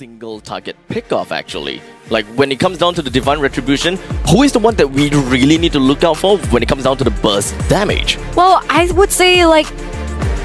single target pick-off actually. Like when it comes down to the Divine Retribution, who is the one that we really need to look out for when it comes down to the burst damage? Well, I would say like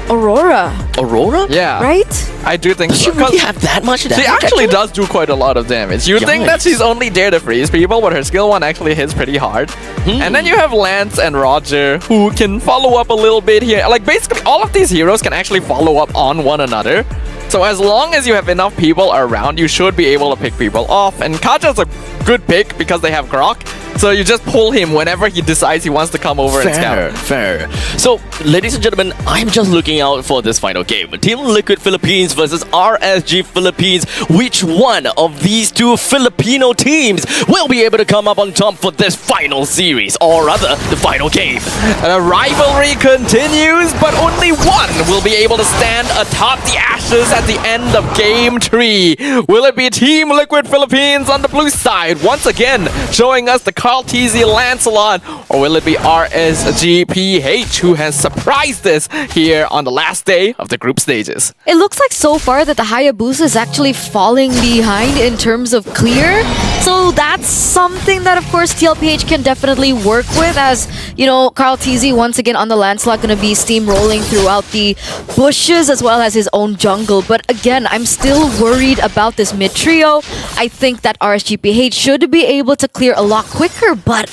Aurora. Aurora? Yeah. Right? I do think Does so. she really have that much damage? She actually does do quite a lot of damage. You'd think that she's only there to freeze people, but her skill 1 actually hits pretty hard. And then you have Lance and Roger who can follow up a little bit here. Like basically all of these heroes can actually follow up on one another. So as long as you have enough people around, you should be able to pick people off. And Kaja's a good pick because they have Grok. So you just pull him whenever he decides he wants to come over and scout. Fair. So, ladies and gentlemen, I'm just looking out for this final game. Team Liquid Philippines versus RSG Philippines. Which one of these two Filipino teams will be able to come up on top for this final series? Or rather, the final game. The rivalry continues, but only one will be able to stand atop the ashes at the end of Game 3. Will it be Team Liquid Philippines on the blue side, once again showing us the Tlph Lancelot, or will it be RSGPH who has surprised us here on the last day of the group stages? It looks like so far that the Hayabusa is actually falling behind in terms of clear. So that's something that, of course, Tlph can definitely work with, as, you know, Tlph once again on the Lancelot going to be steamrolling throughout the bushes as well as his own jungle. But again, I'm still worried about this mid trio. I think that RSGPH should be able to clear a lot quicker, but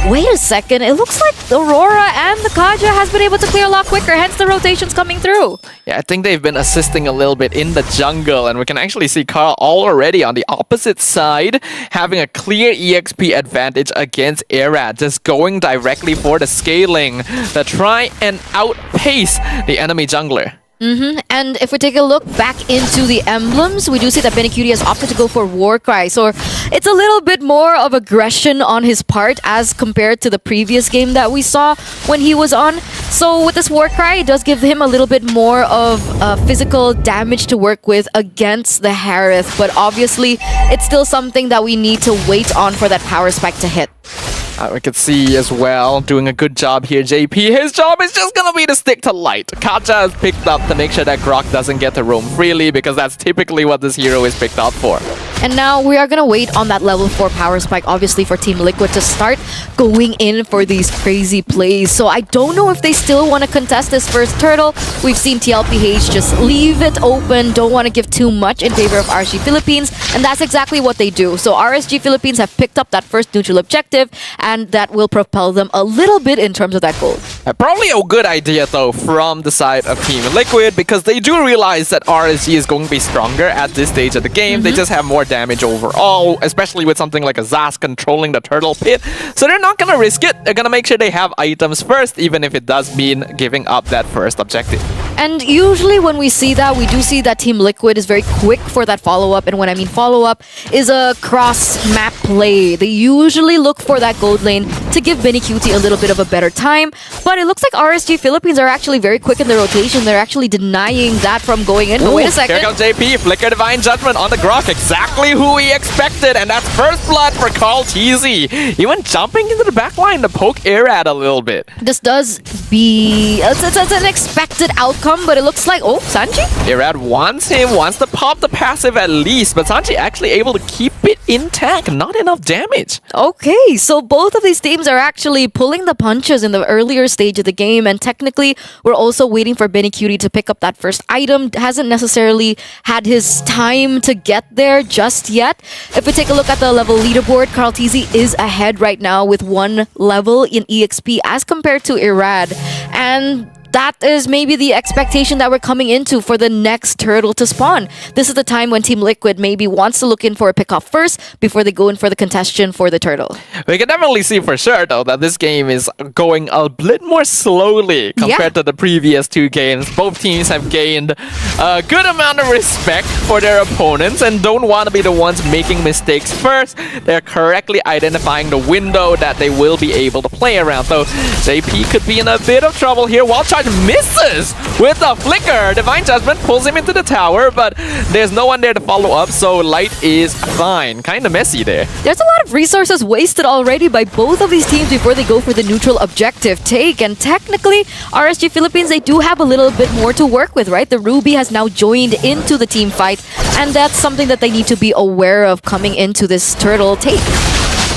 wait a second, it looks like the Aurora and the Kaja has been able to clear a lot quicker, hence the rotations coming through. Yeah, I think they've been assisting a little bit in the jungle, and we can actually see Carl already on the opposite side having a clear EXP advantage against Erad, just going directly for the scaling to try and outpace the enemy jungler. And if we take a look back into the emblems, we do see that Benecutie has opted to go for Warcry. So it's a little bit more of aggression on his part as compared to the previous game that we saw when he was on. So with this Warcry, it does give him a little bit more of physical damage to work with against the Harith. But obviously, it's still something that we need to wait on for that power spike to hit. We could see as well, doing a good job here, JP. His job is just gonna be to stick to light. Kaja has picked up to make sure that Grok doesn't get to roam freely, because that's typically what this hero is picked up for. And now we are going to wait on that level 4 power spike, obviously, for Team Liquid to start going in for these crazy plays. So I don't know if they still want to contest this first turtle. We've seen Tlph just leave it open, don't want to give too much in favor of RSG Philippines, and that's exactly what they do. So RSG Philippines have picked up that first neutral objective, and that will propel them a little bit in terms of that goal. Probably a good idea, though, from the side of Team Liquid, because they do realize that RSG is going to be stronger at this stage of the game. They just have more damage overall, especially with something like a Zas controlling the turtle pit. So they're not going to risk it. They're going to make sure they have items first, even if it does mean giving up that first objective. And usually when we see that, we do see that Team Liquid is very quick for that follow-up. And when I mean follow-up, is a cross-map play. They usually look for that gold lane to give Benecutie a little bit of a better time. But it looks like RSG Philippines are actually very quick in the rotation. They're actually denying that from going in. But wait a second. Here comes JP. Flicker Divine Judgment on the Grok. Exactly who he expected. And that's first blood for Tlph. He went jumping into the backline to poke Erad a little bit. This does be... It's an expected outcome, but it looks like... Oh, Sanji? Erad wants to pop the passive at least, but Sanji actually able to keep it intact. Not enough damage. Okay, so both of these teams are actually pulling the punches in the earlier stage of the game, and technically, we're also waiting for Benecutie to pick up that first item. Hasn't necessarily had his time to get there just yet. If we take a look at the level leaderboard, Tlph is ahead right now with 1 level in EXP as compared to Erad. And that is maybe the expectation that we're coming into for the next turtle to spawn. This is the time when Team Liquid maybe wants to look in for a pick-off first before they go in for the contention for the turtle. We can definitely see for sure, though, that this game is going a bit more slowly compared to the previous 2 games. Both teams have gained a good amount of respect for their opponents and don't want to be the ones making mistakes first. They're correctly identifying the window that they will be able to play around. So JP could be in a bit of trouble here while trying charge misses with the flicker. Divine Judgment pulls him into the tower, but there's no one there to follow up, so Light is fine. Kind of messy there. There's a lot of resources wasted already by both of these teams before they go for the neutral objective take. And technically, RSG Philippines, they do have a little bit more to work with, right? The Ruby has now joined into the team fight, and that's something that they need to be aware of coming into this turtle take.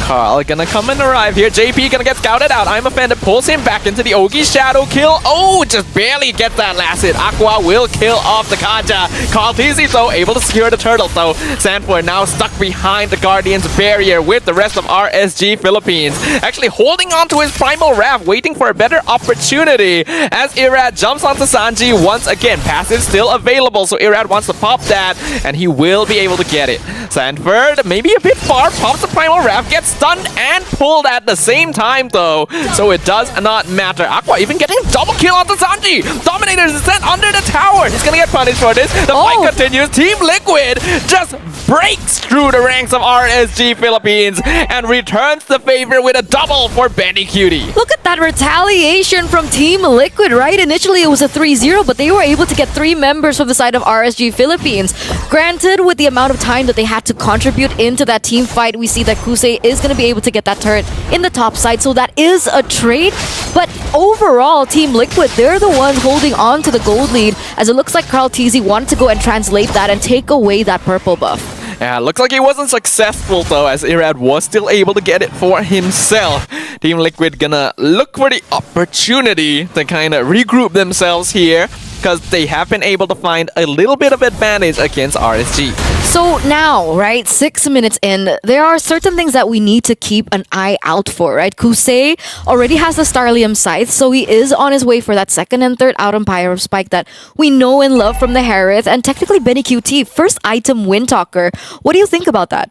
Carl gonna come and arrive here. JP gonna get scouted out. I'm Offended pulls him back into the Ogi shadow kill. Oh, just barely gets that last hit. Aqua will kill off the Kaja. Tlph though able to secure the turtle. So Sanford now stuck behind the Guardian's barrier with the rest of RSG Philippines. Actually holding on to his Primal Wrath, waiting for a better opportunity as Irad jumps onto Sanji once again. Passive still available, so Irad wants to pop that, and he will be able to get it. Sanford maybe a bit far, pops the Primal Wrath, gets stunned and pulled at the same time though, so it does not matter. Aqua even getting a double kill onto Sanji. Dominator is sent under the tower. He's gonna get punished for this. The fight continues. Team Liquid just breaks through the ranks of RSG Philippines and returns the favor with a double for Benny Cutie. Look at that retaliation from Team Liquid, right? Initially it was a 3-0, but they were able to get 3 members from the side of RSG Philippines. Granted, with the amount of time that they had to contribute into that team fight, we see that Kusei is going to be able to get that turret in the top side, so that is a trade. But overall, Team Liquid, they're the ones holding on to the gold lead, as it looks like Tlph wanted to go and translate that and take away that purple buff. Yeah, looks like he wasn't successful though, as Irad was still able to get it for himself. Team Liquid gonna look for the opportunity to kind of regroup themselves here, because they have been able to find a little bit of advantage against RSG. So now, right, 6 minutes in, there are certain things that we need to keep an eye out for, right? Kusei already has the Starlium Scythe, so he is on his way for that second and third Autumn Pyro Spike that we know and love from the Harith. And technically, Benny QT, first item Windtalker. What do you think about that?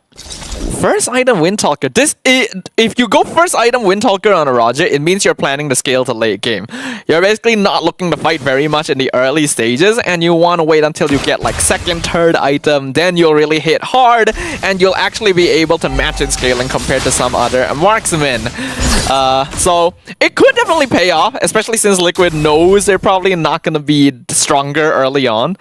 First item Windtalker. If you go first item Windtalker on a Roger, it means you're planning to scale to late game. You're basically not looking to fight very much in the early stages, and you want to wait until you get like second, third item, then you'll really hit hard, and you'll actually be able to match in scaling compared to some other marksmen. So it could definitely pay off, especially since Liquid knows they're probably not going to be stronger early on.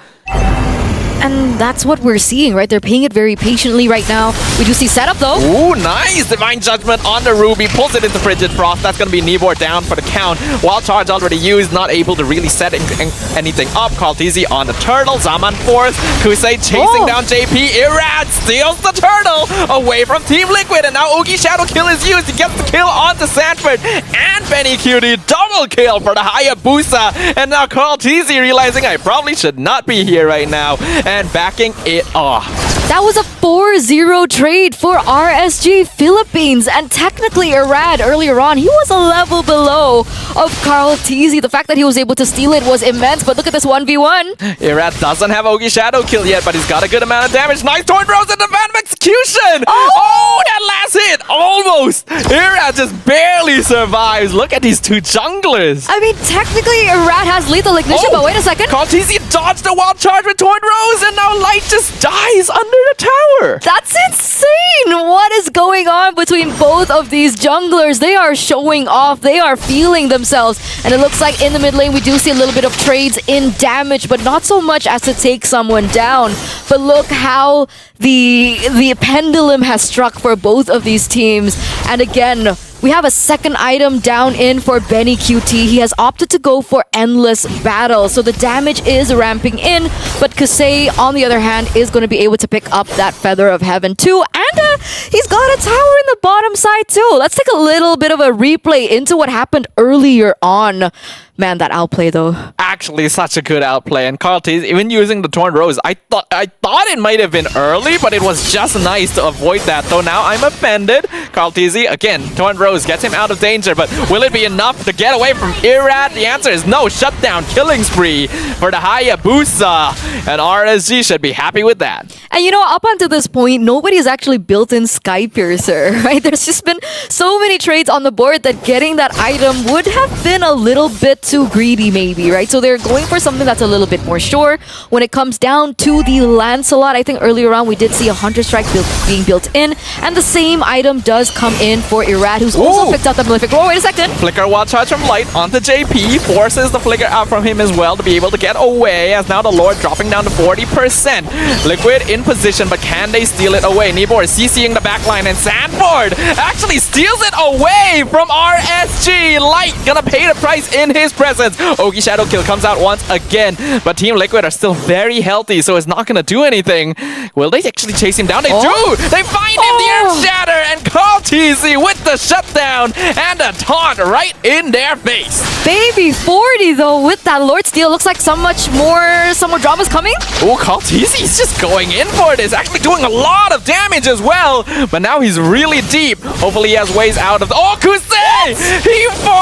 And that's what we're seeing, right? They're paying it very patiently right now. We do see setup though. Ooh, nice! Divine Judgment on the Ruby, pulls it into Frigid Frost. That's gonna be Nibor down for the count. Wild Charge already used, not able to really set anything up. Tlph on the turtle, Zaman force. Kusei chasing down JP. Irad steals the turtle away from Team Liquid, and now Oogie Shadow Kill is used. He gets the kill onto Sanford and Benny Cutie. Double kill for the Hayabusa. And now Tlph realizing I probably should not be here right now, and backing it off. That was a 4-0 trade for RSG Philippines. And technically, Irad, earlier on, he was a level below of Tlph. The fact that he was able to steal it was immense, but look at this 1v1. Irad doesn't have Ogi Shadow Kill yet, but he's got a good amount of damage. Nice Torn Rose and the Phantom Execution! Oh, that last hit! Almost! Irad just barely survives. Look at these two junglers. I mean, technically, Irad has lethal ignition, but wait a second. Tlph dodged the Wild Charge with Torn Rose, and now Light just dies under the tower. That's insane! What is going on between both of these junglers? They are showing off. They are feeling themselves. And it looks like in the mid lane, we do see a little bit of trades in damage, but not so much as to take someone down. But look how the pendulum has struck for both of these teams. And again, we have a second item down in for Benny QT. He has opted to go for Endless Battle, so the damage is ramping in, but Kusei, on the other hand, is going to be able to pick up that Feather of Heaven too, and he's got a tower in the bottom side too. Let's take a little bit of a replay into what happened earlier on. Man, that outplay though. Actually, such a good outplay, and Tlph even using the Torn Rose. I thought it might have been early, but it was just nice to avoid that. Though now I'm offended. Tlph again, Torn Rose gets him out of danger, but will it be enough to get away from Irad? The answer is no. Shutdown, killing spree for the Hayabusa, and RSG should be happy with that. And you know, up until this point, nobody's actually built in Sky Piercer, right? There's just been so many trades on the board that getting that item would have been a little bit too greedy, maybe, right? So they're going for something that's a little bit more sure. When it comes down to the Lancelot, I think earlier on we did see a Hunter Strike being built in, and the same item does come in for Irad, who's also picked up the Malefic Roar. Wait a second. Flicker Wild Charge from Light onto JP, forces the Flicker out from him as well to be able to get away, as now the Lord dropping down to 40%. Liquid in position, but can they steal it away? Nibor is CCing the backline, and Sanford actually steals it away from RSG. Light gonna pay the price in his presence. Ogi Shadow Kill comes out once again, but Team Liquid are still very healthy, so it's not gonna do anything. Will they actually chase him down? They do! They find him, the Earth Shatter, and Carl TZ with the shutdown and a taunt right in their face. Baby 40 though, with that Lord Steal, looks like some more drama's coming. Oh, Carl TZ is just going in for this, actually doing a lot of damage as well, but now he's really deep. Hopefully he has ways out of the... Oh, Kusei!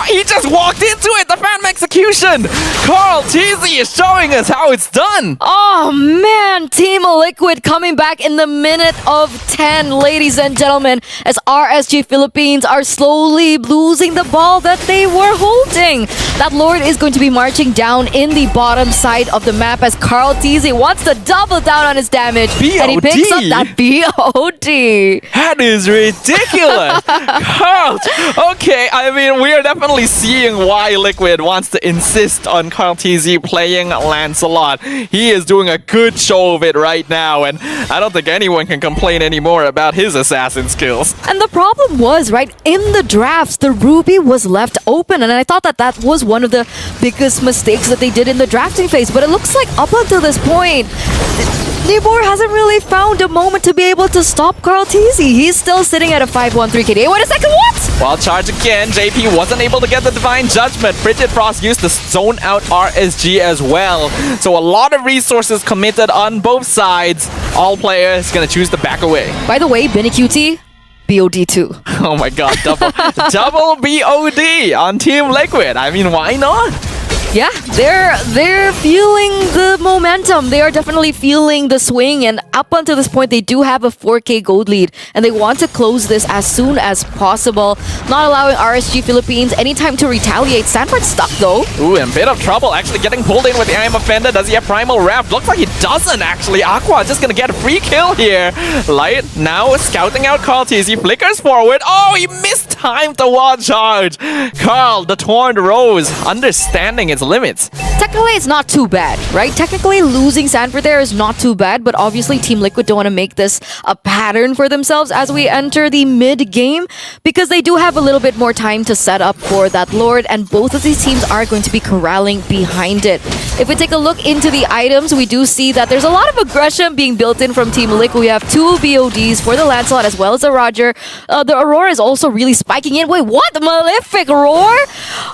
He just walked into it, the Phantom Execution! Carl TZ is showing us how it's done! Oh man, Team Liquid coming back in the minute of 10, ladies and gentlemen, as RSG Philippines are slowly losing the ball that they were holding. That Lord is going to be marching down in the bottom side of the map as Carl TZ wants to double down on his damage. And he picks up that BOD. That is ridiculous! Carl! Okay, I mean, we are definitely seeing why Liquid wants to insist on Carl TZ playing Lancelot. He is doing a good show of it right now, and I don't think anyone can complain anymore about his assassin skills. And the problem was, right, in the drafts, the Ruby was left open, and I thought that that was one of the biggest mistakes that they did in the drafting phase, but it looks like up until this point, Nibor hasn't really found a moment to be able to stop Carl TZ. He's still sitting at a 5-1-3 KD. Wait a second, what? Wild Charge again. JP wasn't able to get the Divine Judgment. Frigid Frost used to zone out RSG as well. So a lot of resources committed on both sides. All players gonna choose to back away. By the way, Binicuti, BOD2. Oh my god, double BOD on Team Liquid. I mean, why not? Yeah, they're feeling the momentum. They are definitely feeling the swing, and up until this point, they do have a 4K gold lead, and they want to close this as soon as possible, not allowing RSG Philippines any time to retaliate. Sanford's stuck though. Ooh, in a bit of trouble, actually getting pulled in with the I Am Offender. Does he have Primal Wrath? Looks like he doesn't actually. Aqua just gonna get a free kill here. Light now scouting out Carl TZ. Flickers forward. Oh, he missed time to Wild Charge. Carl, the Torn Rose, understanding its limits. Technically, it's not too bad, right? Technically, losing Sanford there is not too bad, but obviously Team Liquid don't want to make this a pattern for themselves as we enter the mid-game, because they do have a little bit more time to set up for that Lord, and both of these teams are going to be corralling behind it. If we take a look into the items, we do see that there's a lot of aggression being built in from Team Liquid. We have 2 BODs for the Lancelot as well as the Roger. The Aurora is also really spiking in. Wait, what? Malefic Roar?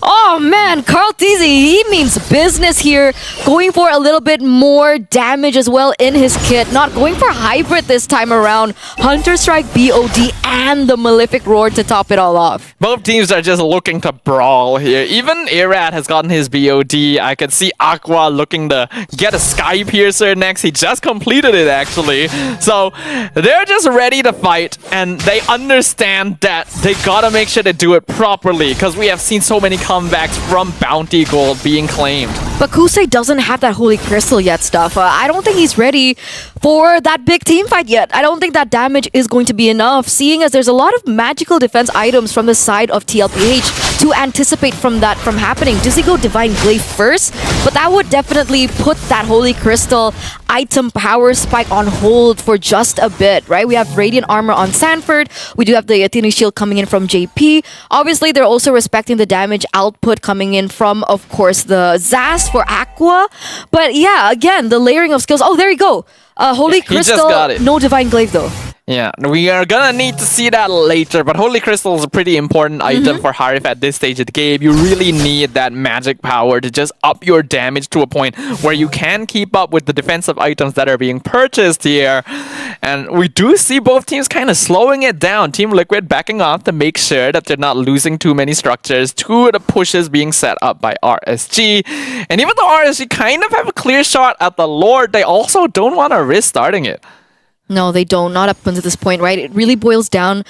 Oh man, Carl TZ, he means business here. Going for a little bit more damage as well in his kit. Not going for hybrid this time around. Hunter Strike, BOD, and the Malefic Roar to top it all off. Both teams are just looking to brawl here. Even Irad has gotten his BOD. I could see Aqua looking to get a Sky Piercer next. He just completed it, actually. So they're just ready to fight, and they understand that they gotta make sure to do it properly, because we have seen so many comebacks from Bounty Gold being claimed. But Kusei doesn't have that Holy Crystal yet, stuff. I don't think he's ready for that big team fight yet. I don't think that damage is going to be enough, seeing as there's a lot of magical defense items from the side of Tlph to anticipate from that from happening. Does he go Divine Glaive first? But that would definitely put that Holy Crystal item power spike on hold for just a bit, right? We have Radiant Armor on Sanford. We do have the Athena Shield coming in from JP. Obviously, they're also respecting the damage output coming in from, of course, the Zast for Aqua. But yeah, again, the layering of skills. Oh, there you go. Holy Crystal, just got it. no Divine Glaive though. Yeah, we are gonna need to see that later, but Holy Crystal is a pretty important item for Harif at this stage of the game. You really need that magic power to just up your damage to a point where you can keep up with the defensive items that are being purchased here. And we do see both teams kind of slowing it down. Team Liquid backing off to make sure that they're not losing too many structures to the pushes being set up by RSG. And even though RSG kind of have a clear shot at the Lord, they also don't want to risk starting it. No, they don't. Not up until this point, right? It really boils down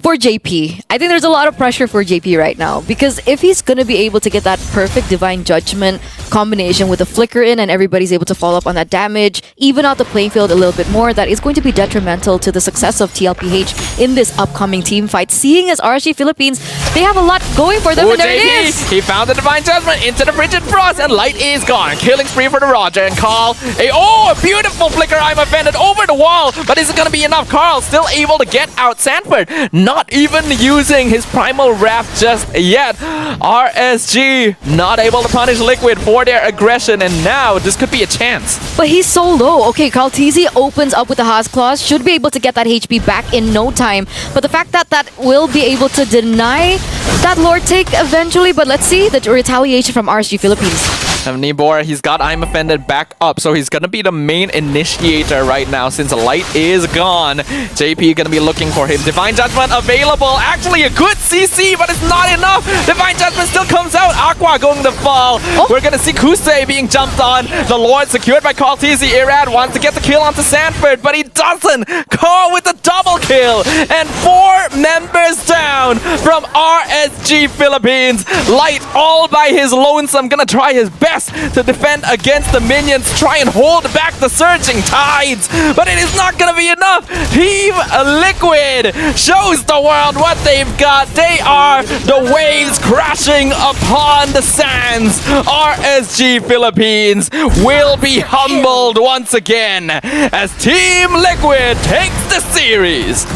for JP. I think there's a lot of pressure for JP right now because if he's going to be able to get that perfect Divine Judgment combination with a flicker in and everybody's able to follow up on that damage, even out the playing field a little bit more, that is going to be detrimental to the success of Tlph in this upcoming team fight. Seeing as RSG Philippines, they have a lot going for them, and there it is! He found the Divine Judgment into the Frigid Frost, and Light is gone. Killing spree for the Roger, and Carl, a beautiful flicker. I'm offended over the wall, but is it going to be enough? Carl still able to get out Sanford. Not even using his primal wrath just yet. RSG not able to punish Liquid for their aggression, and now this could be a chance. But he's so low. Okay, Tlph opens up with the Haas Claws, should be able to get that HP back in no time. But the fact that that will be able to deny that Lord take eventually, but let's see the retaliation from RSG Philippines. Nibor, he's got I'm Offended back up, so he's gonna be the main initiator right now since Light is gone. JP gonna be looking for him. Divine Judgment available. Actually, a good CC, but it's not enough. Divine Judgment still comes out. Aqua going to fall. We're gonna see Kusei being jumped on. The Lord secured by Carl TZ. Irad wants to get the kill onto Sanford, but he doesn't. Carl with a double kill. And 4 members down from RSG Philippines. Light all by his lonesome. Gonna try his best to defend against the minions, try and hold back the surging tides, but it is not gonna be enough. Team Liquid shows the world what they've got. They are the waves crashing upon the sands. RSG Philippines will be humbled once again as Team Liquid takes the series.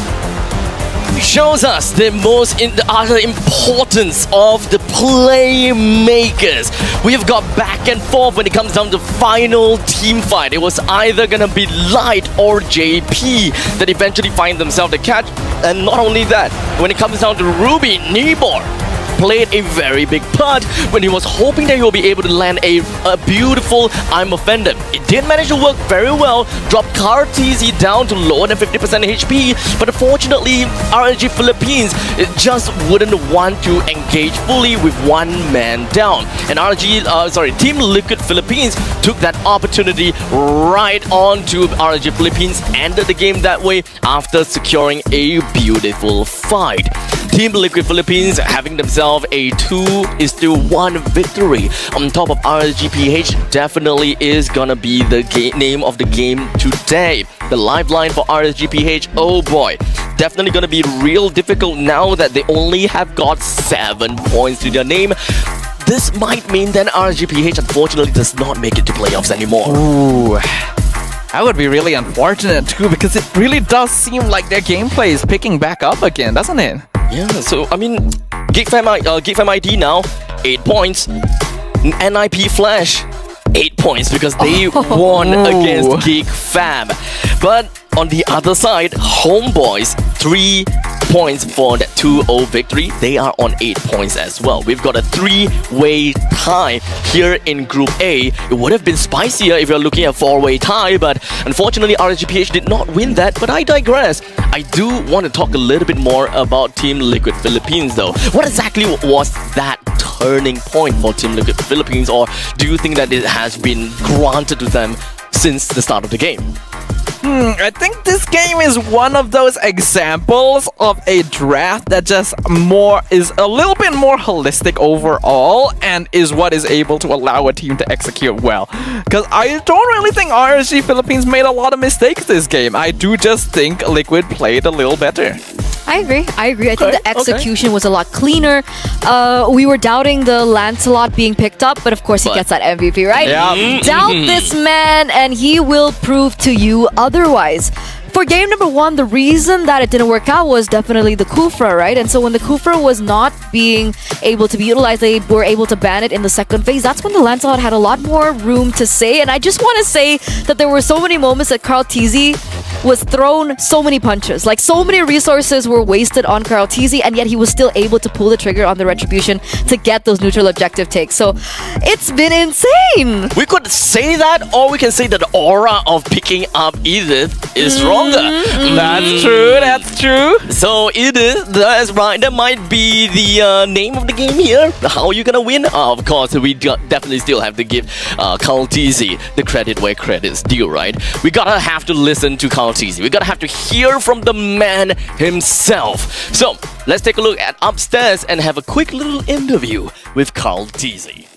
Shows us the utter importance of the playmakers. We've got back and forth when it comes down to final team fight. It was either gonna be Light or JP that eventually find themselves the catch. And not only that, when it comes down to Ruby, Nibor played a very big part when he was hoping that he will be able to land a beautiful I'm Offended. It did manage to work very well, dropped Carl TZ down to lower than 50% HP, but unfortunately RSG Philippines just wouldn't want to engage fully with one man down. And Team Liquid Philippines took that opportunity right on to RSG Philippines, ended the game that way after securing a beautiful fight. Team Liquid Philippines having themselves a 2-1 victory on top of RSGPH definitely is gonna be the name of the game today. The lifeline for RSGPH, oh boy, definitely gonna be real difficult now that they only have got 7 points to their name. This might mean that RSGPH unfortunately does not make it to playoffs anymore. Ooh. That would be really unfortunate too, because it really does seem like their gameplay is picking back up again, doesn't it? Yeah, so I mean, GigFam ID now, 8 points. NIP Flash, 8 points because they won against GigFam. But on the other side, Homeboys, 3 points for that 2-0 victory. They are on 8 points as well. We've got a 3-way tie here in Group A. It would have been spicier if you're looking at a 4-way tie, but unfortunately RSGPH did not win that. But I digress. I do want to talk a little bit more about Team Liquid Philippines though. What exactly was that turning point for Team Liquid Philippines, or do you think that it has been granted to them since the start of the game? I think this game is one of those examples of a draft that just is a little bit more holistic overall and is what is able to allow a team to execute well. Because I don't really think RSG Philippines made a lot of mistakes this game. I do just think Liquid played a little better. I agree. I think the execution was a lot cleaner. We were doubting the Lancelot being picked up, but of course he gets that MVP, right? Yeah. Doubt this man and he will prove to you otherwise. For game number 1, the reason that it didn't work out was definitely the Kufra, right? And so when the Kufra was not being able to be utilized, they were able to ban it in the second phase. That's when the Lancelot had a lot more room to say. And I just want to say that there were so many moments that Carl TZ was thrown so many punches. Like, so many resources were wasted on Carl TZ, and yet he was still able to pull the trigger on the Retribution to get those neutral objective takes. So it's been insane. We could say that, or we can say that the aura of picking up Edith is stronger. That's true. That's true. So it is, that's right, that might be the name of the game here. How are you gonna win? Of course, we definitely still have to give Tlph the credit where credit's due, right? We gotta have to listen to Tlph. We gotta have to hear from the man himself. So let's take a look at upstairs and have a quick little interview with Tlph.